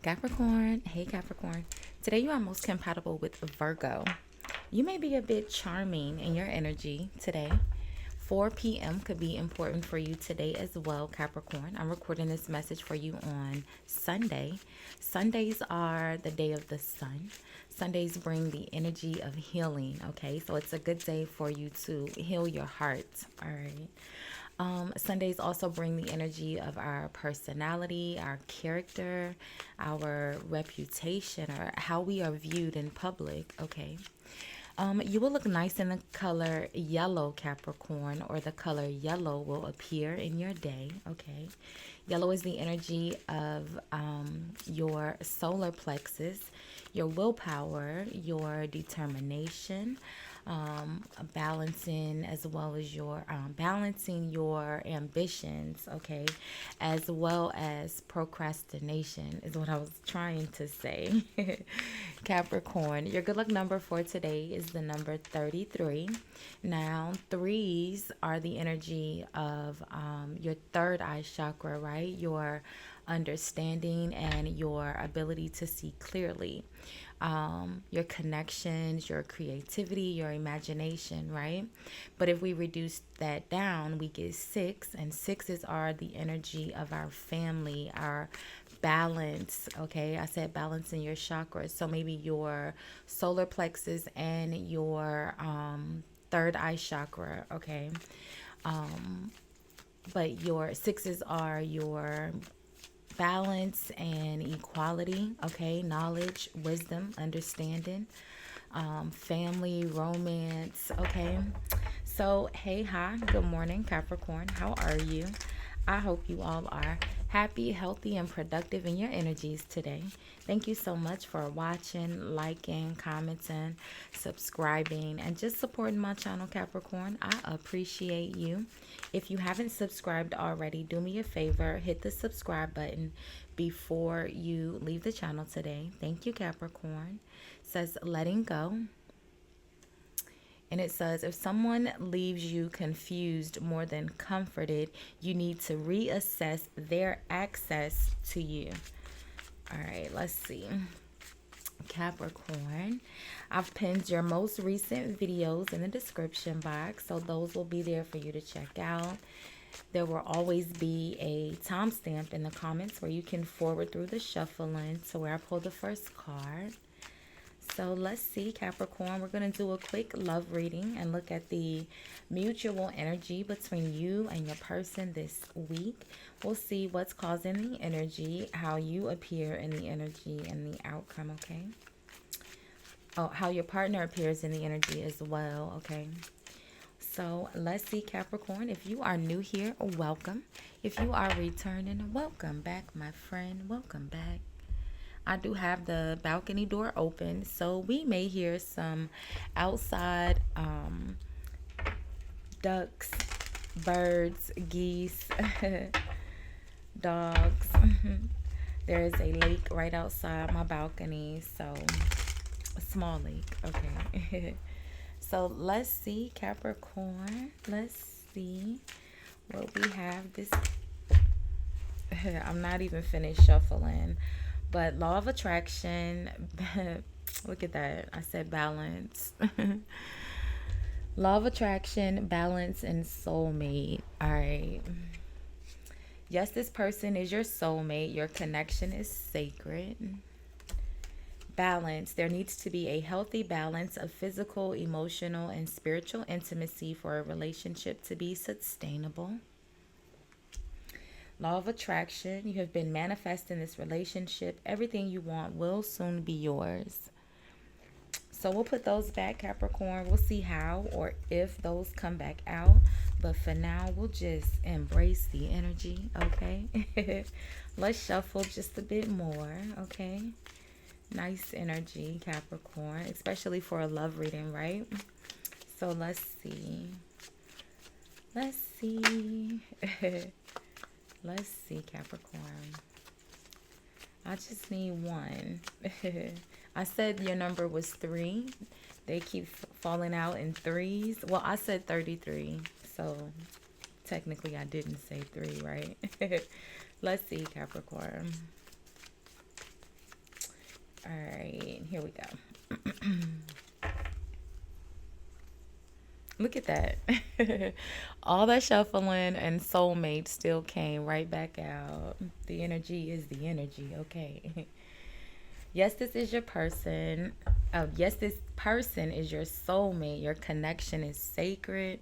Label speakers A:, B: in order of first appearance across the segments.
A: Capricorn, hey Capricorn. Today you are most compatible with Virgo. You may be a bit charming in your energy today. 4 p.m. could be important for you today as well, Capricorn. I'm recording this message for you on Sunday. Sundays are the day of the sun. Sundays bring the energy of healing, okay? So it's a good day for you to heal your heart, all right? Sundays also bring the energy of our personality, our character, our reputation, or how we are viewed in public. Okay. You will look nice in the color yellow, Capricorn, or the color yellow will appear in your day. Okay. Yellow is the energy of your solar plexus, your willpower, your determination, balancing as well as your balancing your ambitions, okay, as well as procrastination is what I was trying to say. Capricorn, your good luck number for today is the number 33. Now, threes are the energy of your third eye chakra, right? Your understanding and your ability to see clearly, your connections, your creativity, your imagination, right? But if we reduce that down, we get six, and sixes are the energy of our family, our balance. Okay, I said balance in your chakras, so maybe your solar plexus and your third eye chakra. Okay, but your sixes are your balance and equality, okay, knowledge, wisdom, understanding, family, romance, okay. So hey, hi, good morning, Capricorn. How are you? I hope you all are happy, healthy, and productive in your energies today. Thank you so much for watching, liking, commenting, subscribing, and just supporting my channel, Capricorn. I appreciate you. If you haven't subscribed already, do me a favor, hit the subscribe button before you leave the channel today. Thank you, Capricorn. It says letting go. And it says, if someone leaves you confused more than comforted, you need to reassess their access to you. All right, let's see. Capricorn, I've pinned your most recent videos in the description box, so those will be there for you to check out. There will always be a timestamp in the comments where you can forward through the shuffling to where I pull the first card. So let's see, Capricorn, we're going to do a quick love reading and look at the mutual energy between you and your person this week. We'll see what's causing the energy, how you appear in the energy, and the outcome, okay? Oh, how your partner appears in the energy as well, okay? So let's see, Capricorn. If you are new here, welcome. If you are returning, welcome back, my friend. Welcome back. I do have the balcony door open, so we may hear some outside ducks, birds, geese, dogs. There is a lake right outside my balcony, so a small lake, okay. So let's see, Capricorn. Let's see what we have this. I'm not even finished shuffling. But law of attraction, look at that. I said balance. Law of attraction, balance, and soulmate. All right. Yes, this person is your soulmate. Your connection is sacred. Balance. There needs to be a healthy balance of physical, emotional, and spiritual intimacy for a relationship to be sustainable. Law of attraction, you have been manifesting this relationship. Everything you want will soon be yours. So we'll put those back, Capricorn. We'll see how or if those come back out. But for now, we'll just embrace the energy, okay? Let's shuffle just a bit more, okay? Nice energy, Capricorn, especially for a love reading, right? So let's see. Let's see. Let's see, Capricorn. I just need one. I said your number was 3. They keep falling out in threes. Well, I said 33. So technically I didn't say 3, right? Let's see, Capricorn. All right, here we go. Look at that. All that shuffling and soulmate still came right back out. The energy is the energy, okay? Yes, this is your person. Oh, yes, this person is your soulmate. Your connection is sacred.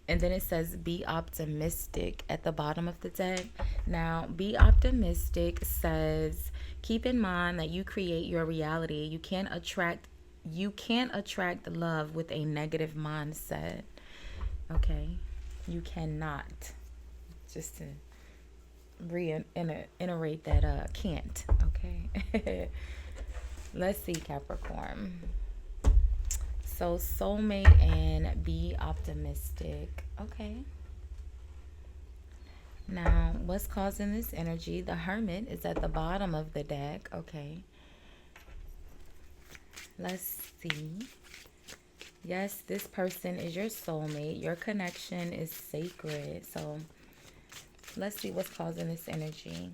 A: And then it says be optimistic at the bottom of the deck. Now, be optimistic says keep in mind that you create your reality. You can't attract love with a negative mindset. Okay? You cannot. Just to reiterate that can't, okay? Let's see, Capricorn. So, soulmate and be optimistic. Okay. Now, what's causing this energy? The Hermit is at the bottom of the deck. Okay. Let's see. Yes, this person is your soulmate. Your connection is sacred. So, let's see what's causing this energy.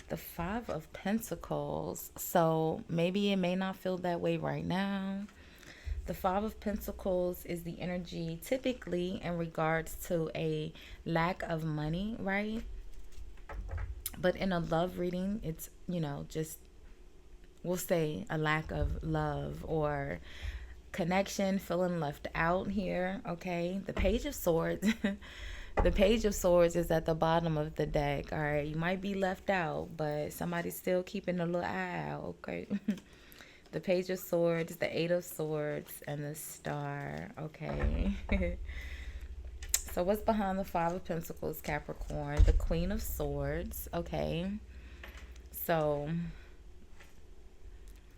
A: The Five of Pentacles. So maybe it may not feel that way right now. The Five of Pentacles is the energy typically in regards to a lack of money, right? But in a love reading, it's, just, we'll say a lack of love or connection, feeling left out here, okay? The Page of Swords. The Page of Swords is at the bottom of the deck, all right? You might be left out, but somebody's still keeping a little eye out, okay? The Page of Swords, the Eight of Swords, and the Star, okay? So what's behind the Five of Pentacles, Capricorn? The Queen of Swords, okay? So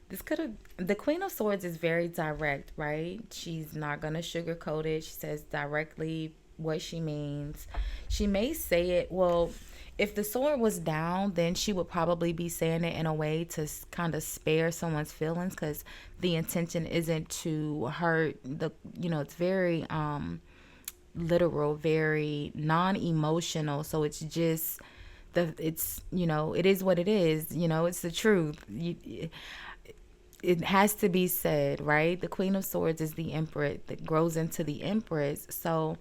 A: the Queen of Swords is very direct, right? She's not going to sugarcoat it. She says directly what she means. She may say it, well, if the sword was down, then she would probably be saying it in a way to kind of spare someone's feelings, because the intention isn't to hurt it's very literal, very non-emotional. So it's just it is what it is, it's the truth. It has to be said, right? The Queen of Swords is the Empress that grows into the Empress. So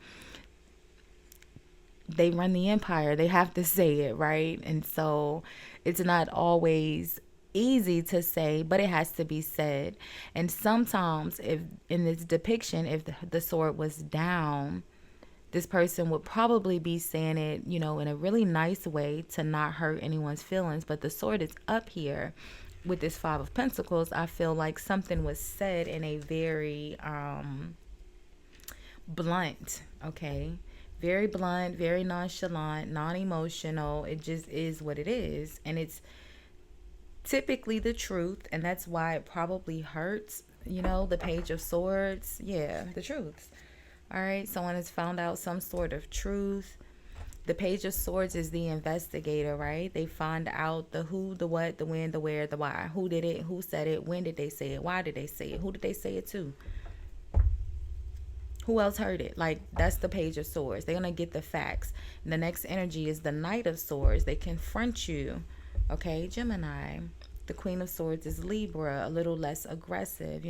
A: they run the empire. They have to say it, right? And so it's not always easy to say, but it has to be said. And sometimes, if in this depiction, if the sword was down, this person would probably be saying it, in a really nice way to not hurt anyone's feelings. But the sword is up here with this Five of Pentacles. I feel like something was said in a very blunt, okay? Very blunt, very nonchalant, non-emotional. It just is what it is. And it's typically the truth. And that's why it probably hurts. The Page of Swords. Yeah, the truth. All right. Someone has found out some sort of truth. The Page of Swords is the investigator, right? They find out the who, the what, the when, the where, the why. Who did it? Who said it? When did they say it? Why did they say it? Who did they say it to? Who else heard it? Like, that's the Page of Swords. They're going to get the facts. And the next energy is the Knight of Swords. They confront you. Okay, Gemini. The Queen of Swords is Libra, a little less aggressive,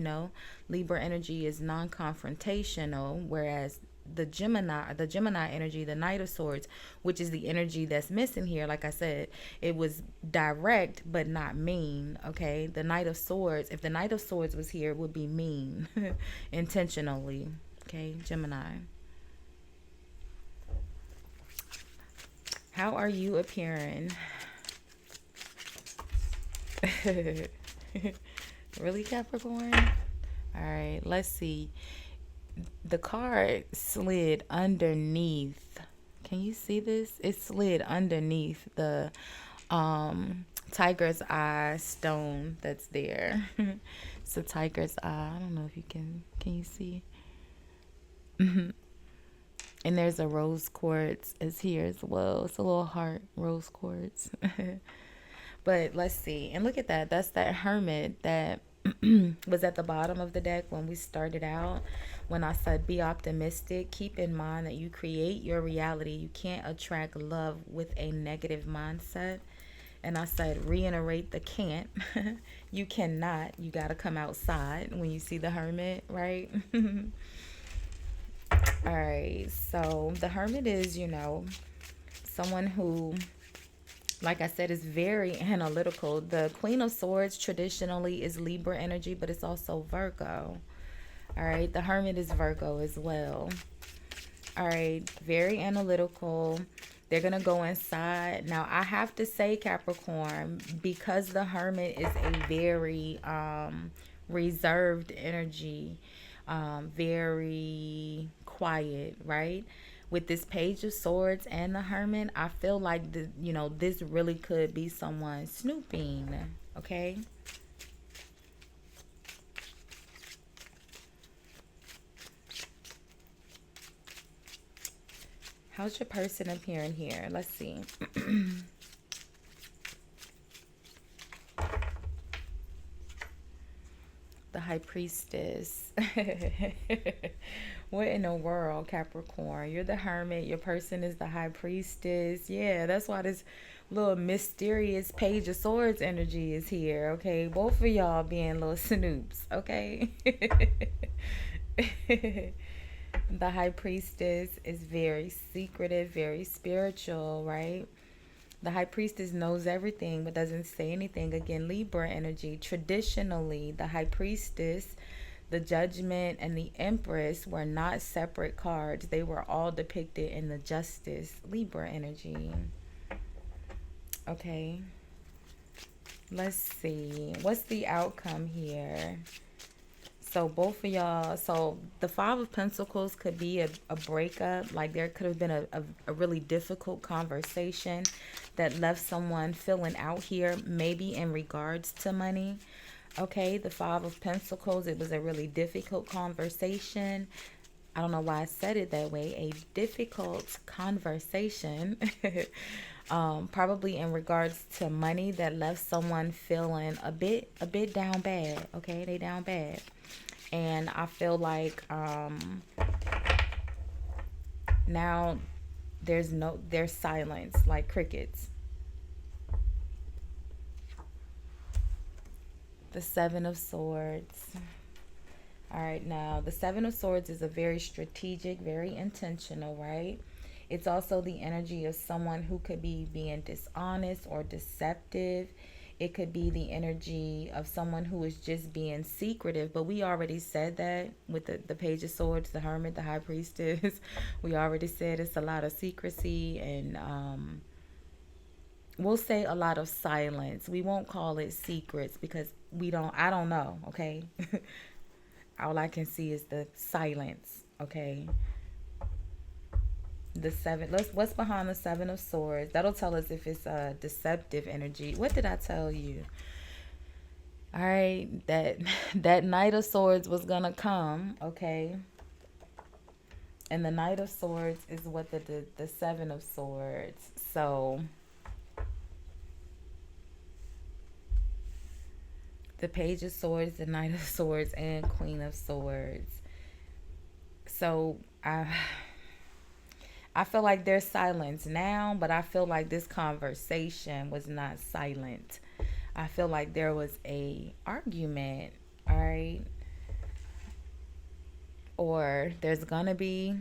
A: Libra energy is non-confrontational, whereas the Gemini energy, the Knight of Swords, which is the energy that's missing here, like I said, it was direct but not mean, okay? The Knight of Swords, if the Knight of Swords was here, it would be mean, intentionally. Okay, Gemini. How are you appearing? Really, Capricorn? All right, let's see. The card slid underneath. Can you see this? It slid underneath the tiger's eye stone that's there. It's a tiger's eye. I don't know if you can you see? And there's a rose quartz is here as well. It's a little heart rose quartz. But let's see. And look at that. That's that hermit that was at the bottom of the deck when we started out. When I said be optimistic, keep in mind that you create your reality. You can't attract love with a negative mindset. And I said reiterate the can't. You cannot. You got to come outside when you see the hermit, right? All right. So the hermit is, someone who, like I said, is very analytical. The Queen of Swords traditionally is Libra energy, but it's also Virgo. All right, the Hermit is Virgo as well. All right, very analytical. They're going to go inside. Now, I have to say, Capricorn, because the Hermit is a very reserved energy, very quiet, right? With this Page of Swords and the Hermit, I feel like this really could be someone snooping, okay? How's your person appearing here? Let's see. The High Priestess. What in the world, Capricorn? You're the Hermit. Your person is the High Priestess. Yeah, that's why this little mysterious Page of Swords energy is here, okay? Both of y'all being little snoops, okay? The High Priestess is very secretive, very spiritual, right? The High Priestess knows everything but doesn't say anything. Again, Libra energy. Traditionally, the High Priestess, the Judgment, and the Empress were not separate cards. They were all depicted in the Justice, Libra energy. Okay. Let's see. What's the outcome here? So both of y'all, so the Five of Pentacles could be a breakup. Like there could have been a really difficult conversation that left someone feeling out here, maybe in regards to money. Okay, the Five of Pentacles, it was a really difficult conversation. I don't know why I said it that way. A difficult conversation. Probably in regards to money that left someone feeling a bit down bad. Okay, they down bad. And I feel like now there's silence, like crickets. The Seven of Swords. All right, now the Seven of Swords is a very strategic, very intentional, right? It's also the energy of someone who could be being dishonest or deceptive. It could be the energy of someone who is just being secretive. But we already said that with the Page of Swords, the Hermit, the High Priestess. We already said it's a lot of secrecy and we'll say a lot of silence. We won't call it secrets because I don't know, okay? All I can see is the silence, okay? What's behind the Seven of Swords? That'll tell us if it's a deceptive energy. What did I tell you? All right, that Knight of Swords was gonna come, okay? And the Knight of Swords is what the Seven of Swords. So the Page of Swords, the Knight of Swords, and Queen of Swords. So I feel like there's silence now, but I feel like this conversation was not silent. I feel like there was a argument, all right? Or there's gonna be,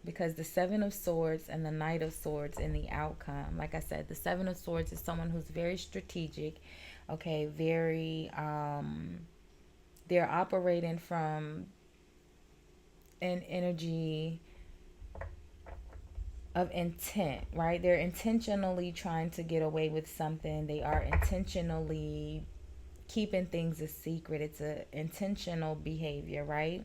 A: because the Seven of Swords and the Knight of Swords in the outcome, like I said, the Seven of Swords is someone who's very strategic, okay, very they're operating from an energy of intent, right? They're intentionally trying to get away with something. They are intentionally keeping things a secret. It's an intentional behavior, right?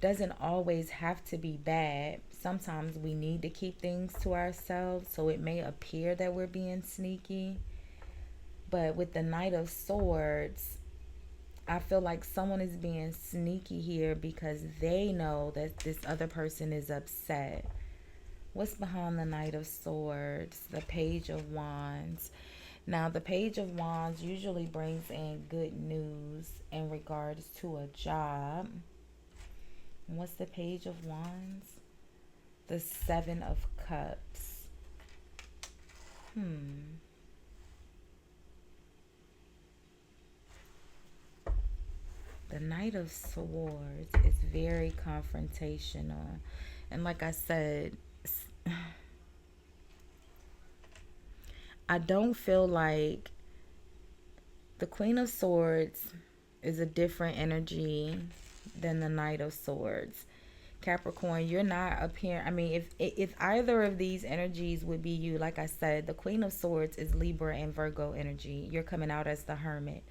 A: Doesn't always have to be bad. Sometimes we need to keep things to ourselves, so it may appear that we're being sneaky. But with the Knight of Swords, I feel like someone is being sneaky here because they know that this other person is upset. What's behind the Knight of Swords? The Page of Wands. Now, the Page of Wands usually brings in good news in regards to a job. And what's the Page of Wands? The Seven of Cups. The Knight of Swords is very confrontational. And like I said, I don't feel like the Queen of Swords is a different energy than the Knight of Swords. Capricorn, you're not appearing. I mean, if either of these energies would be you, like I said, the Queen of Swords is Libra and Virgo energy. You're coming out as the Hermit.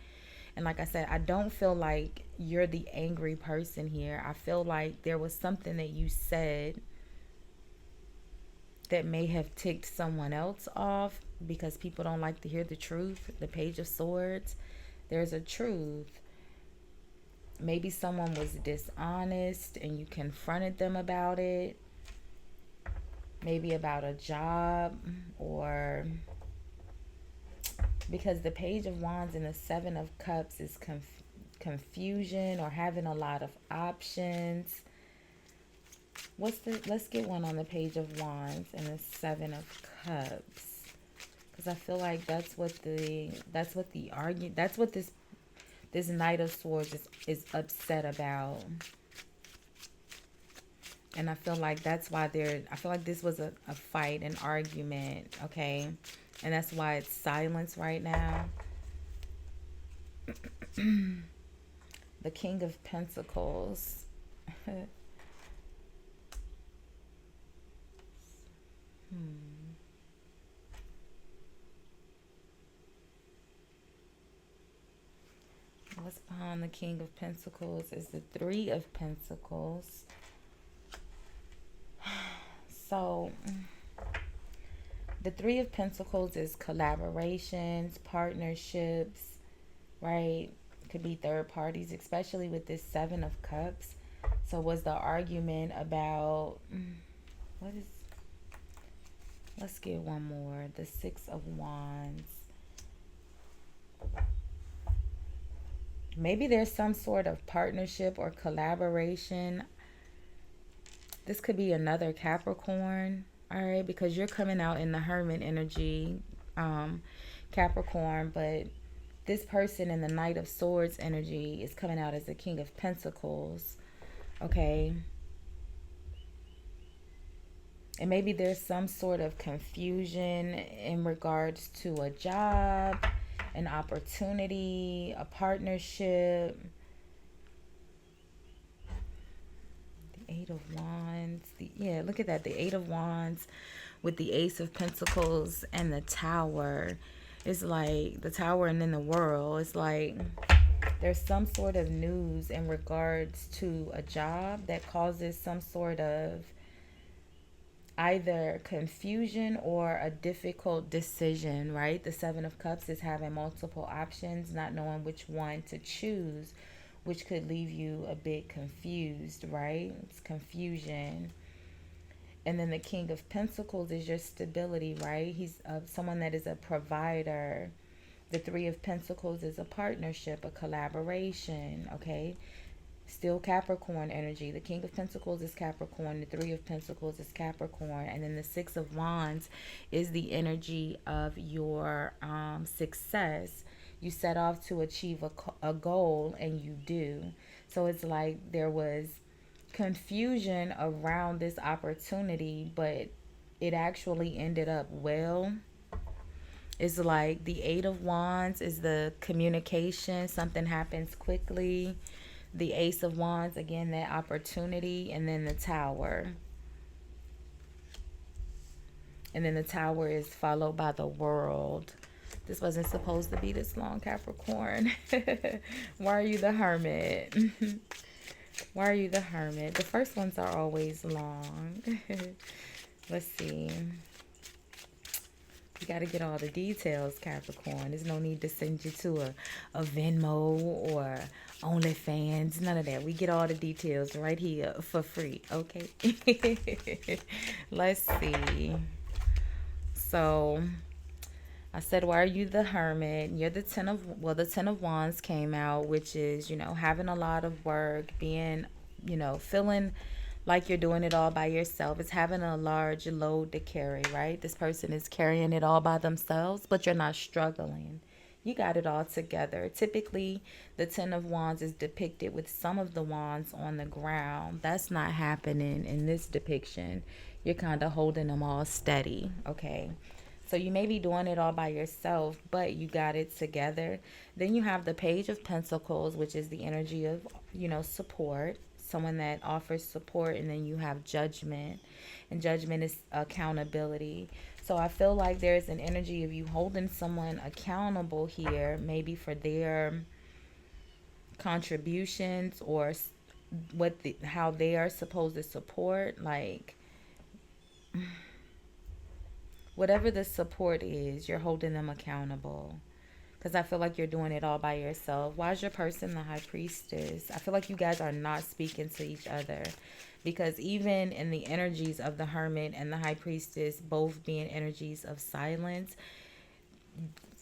A: And like I said, I don't feel like you're the angry person here. I feel like there was something that you said that may have ticked someone else off because people don't like to hear the truth. The Page of Swords, there's a truth. Maybe someone was dishonest and you confronted them about it. Maybe about a job, or because the Page of Wands and the Seven of Cups is confusion or having a lot of options. Let's get one on the Page of Wands and the Seven of Cups, because I feel like that's what this Knight of Swords is upset about. And I feel like that's why I feel like this was a fight, an argument, okay? And that's why it's silence right now. The King of Pentacles. What's behind the King of Pentacles is the Three of Pentacles. So, the Three of Pentacles is collaborations, partnerships, right? Could be third parties, especially with this Seven of Cups. So, was the argument about, let's get one more. The Six of Wands. Maybe there's some sort of partnership or collaboration. This could be another Capricorn, all right? Because you're coming out in the Hermit energy, Capricorn. But this person in the Knight of Swords energy is coming out as the King of Pentacles, okay? And maybe there's some sort of confusion in regards to a job, an opportunity, a partnership. The Eight of Wands. Look at that. The Eight of Wands with the Ace of Pentacles and the Tower. It's like the Tower and then the World. It's like there's some sort of news in regards to a job that causes some sort of either confusion or a difficult decision, right? The Seven of Cups is having multiple options, not knowing which one to choose, which could leave you a bit confused, right? It's confusion. And then the King of Pentacles is your stability, right? He's someone that is a provider. The Three of Pentacles is a partnership, a collaboration, okay? Still Capricorn energy. The King of Pentacles is Capricorn. The Three of Pentacles is Capricorn. And then the Six of Wands is the energy of your success. You set off to achieve a goal, and you do. So it's like there was confusion around this opportunity, but it actually ended up well. It's like the Eight of Wands is the communication. Something happens quickly. The Ace of Wands, again, that opportunity. And then the Tower. And then the Tower is followed by the World. This wasn't supposed to be this long, Capricorn. Why are you the Hermit? Why are you the Hermit? The first ones are always long. Let's see. You got to get all the details, Capricorn. There's no need to send you to a Venmo or OnlyFans, none of that. We get all the details right here for free, okay? Let's see. So I said, why are you the hermit? You're the the 10 of wands came out, which is, having a lot of work, being, feeling like you're doing it all by yourself. It's having a large load to carry, right? This person is carrying it all by themselves, but you're not struggling. You got it all together. Typically, the 10 of wands is depicted with some of the wands on the ground. That's not happening in this depiction. You're kind of holding them all steady, okay? So you may be doing it all by yourself, but you got it together. Then you have the Page of Pentacles, which is the energy of, support, someone that offers support. And then you have Judgment, and Judgment is accountability. So I feel like there's an energy of you holding someone accountable here, maybe for their contributions or how they are supposed to support, like whatever the support is, you're holding them accountable. Because I feel like you're doing it all by yourself. Why is your person the High Priestess? I feel like you guys are not speaking to each other. Because even in the energies of the Hermit and the High Priestess, both being energies of silence,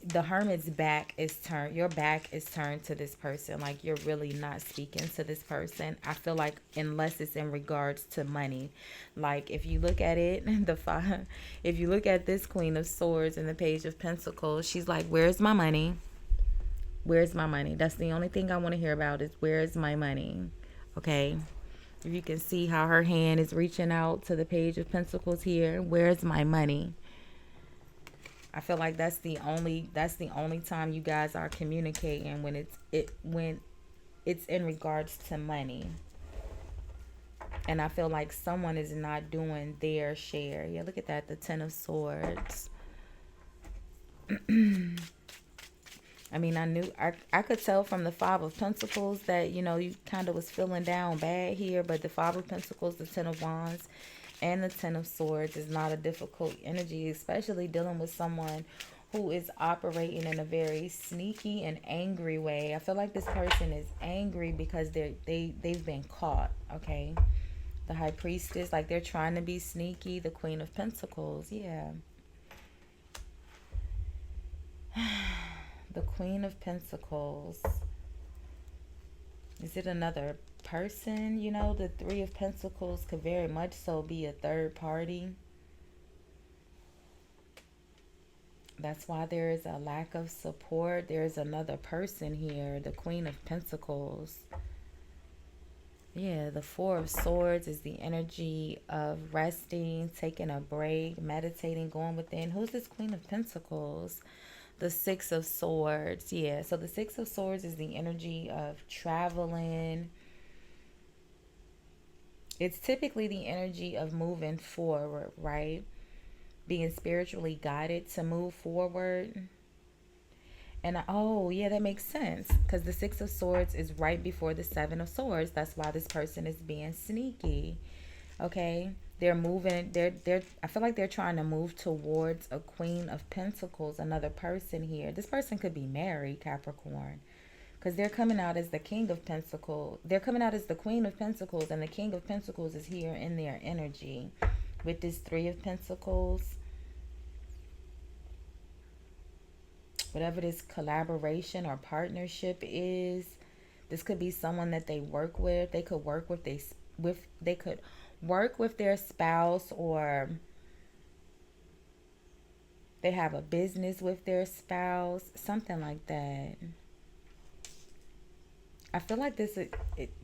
A: the Hermit's back is turned, your back is turned to this person. Like, you're really not speaking to this person, I feel like, unless it's in regards to money. Like, if you look at it, if you look at this Queen of Swords and the Page of Pentacles, she's like, where's my money? Where's my money? That's the only thing I want to hear about, is where's my money? Okay. If you can see how her hand is reaching out to the Page of Pentacles here, where's my money? I feel like that's the only time you guys are communicating, when it's in regards to money. And I feel like someone is not doing their share. Yeah, look at that, the 10 of Swords. I mean, I could tell from the 5 of Pentacles that, you kind of was feeling down bad here, but the 5 of Pentacles, the 10 of Wands, and the 10 of Swords is not a difficult energy, especially dealing with someone who is operating in a very sneaky and angry way. I feel like this person is angry because they've been caught, okay? The High Priestess, like, they're trying to be sneaky. The Queen of Pentacles, yeah. The Queen of Pentacles. Is it another person? The 3 of Pentacles could very much so be a third party. That's why there is a lack of support. There's another person here, the Queen of Pentacles. Yeah, the 4 of Swords is the energy of resting, taking a break, meditating, going within. Who's this Queen of Pentacles? The 6 of Swords. Yeah, so the 6 of Swords is the energy of traveling. It's typically the energy of moving forward, right? Being spiritually guided to move forward. And oh, yeah, that makes sense, because the 6 of Swords is right before the 7 of Swords. That's why this person is being sneaky. Okay? They're moving, I feel like they're trying to move towards a Queen of Pentacles, another person here. This person could be married, Capricorn, because they're coming out as the King of Pentacles. They're coming out as the Queen of Pentacles, and the King of Pentacles is here in their energy with this 3 of Pentacles. Whatever this collaboration or partnership is, this could be someone that they work with. They could work with they could work with their spouse, or they have a business with their spouse, something like that. I feel like this is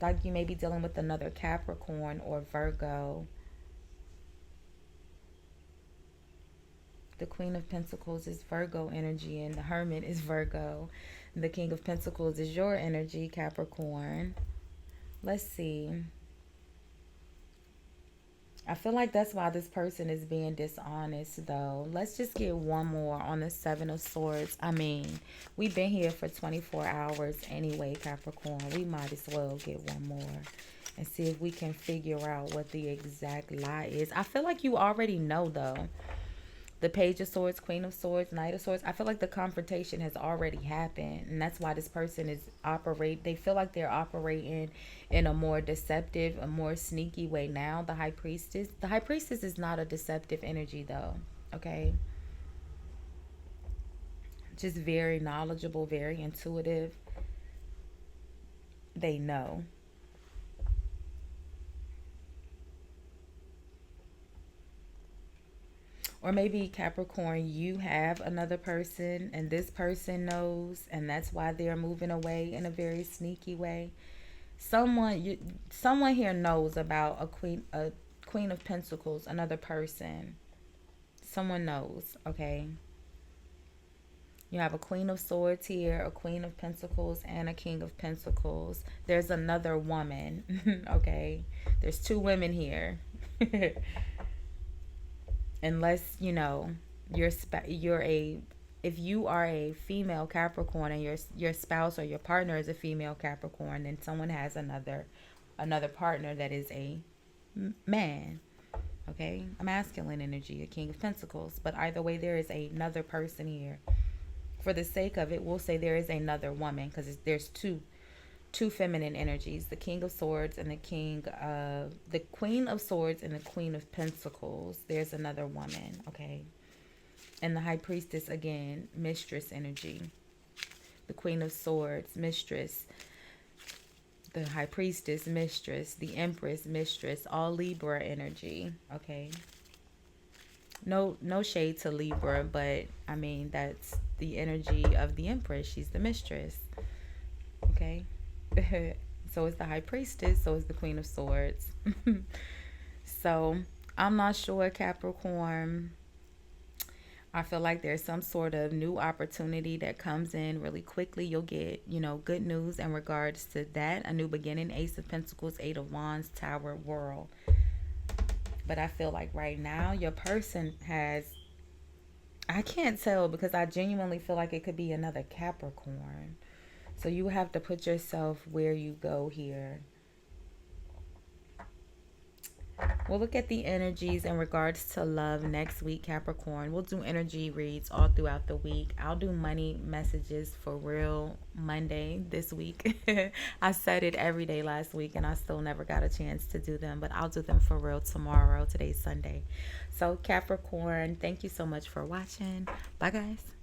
A: like you may be dealing with another Capricorn or Virgo. The Queen of Pentacles is Virgo energy, and the Hermit is Virgo. And the King of Pentacles is your energy, Capricorn. Let's see. I feel like that's why this person is being dishonest, though. Let's just get one more on the 7 of Swords. I mean, we've been here for 24 hours anyway, Capricorn. We might as well get one more and see if we can figure out what the exact lie is. I feel like you already know, though. The Page of Swords, Queen of Swords, Knight of Swords. I feel like the confrontation has already happened, and that's why this person is operate. They feel like they're operating in a more deceptive, a more sneaky way now. The High Priestess. The High Priestess is not a deceptive energy, though. Okay, just very knowledgeable, very intuitive. They know. Or maybe Capricorn, you have another person and this person knows, and that's why they're moving away in a very sneaky way. Someone here knows about a queen of pentacles, another person. Someone knows, okay? You have a queen of swords here, a queen of pentacles, and a king of pentacles. There's another woman, okay? There's two women here. Unless you're a if you are a female Capricorn and your spouse or your partner is a female Capricorn, then someone has another partner that is a man, okay, a masculine energy, a king of pentacles. But either way, there is another person here. For the sake of it, we'll say there is another woman, because there's two feminine energies, the king of swords and the queen of swords and the queen of pentacles. There's another woman, okay? And the high priestess, again, mistress energy. The queen of swords, mistress. The high priestess, mistress. The empress, mistress. All Libra energy, okay? No shade to Libra, but I mean, that's the energy of the empress. She's the mistress, okay? So is the high priestess, so is the queen of swords. So I'm not sure, Capricorn. I feel like there's some sort of new opportunity that comes in really quickly. You'll get, good news in regards to that. A new beginning, Ace of Pentacles, Eight of Wands, Tower, World. But I feel like right now your person has, I can't tell, because I genuinely feel like it could be another Capricorn. So you have to put yourself where you go here. We'll look at the energies in regards to love next week, Capricorn. We'll do energy reads all throughout the week. I'll do money messages for real Monday this week. I said it every day last week and I still never got a chance to do them, but I'll do them for real tomorrow. Today's Sunday. So Capricorn, thank you so much for watching. Bye, guys.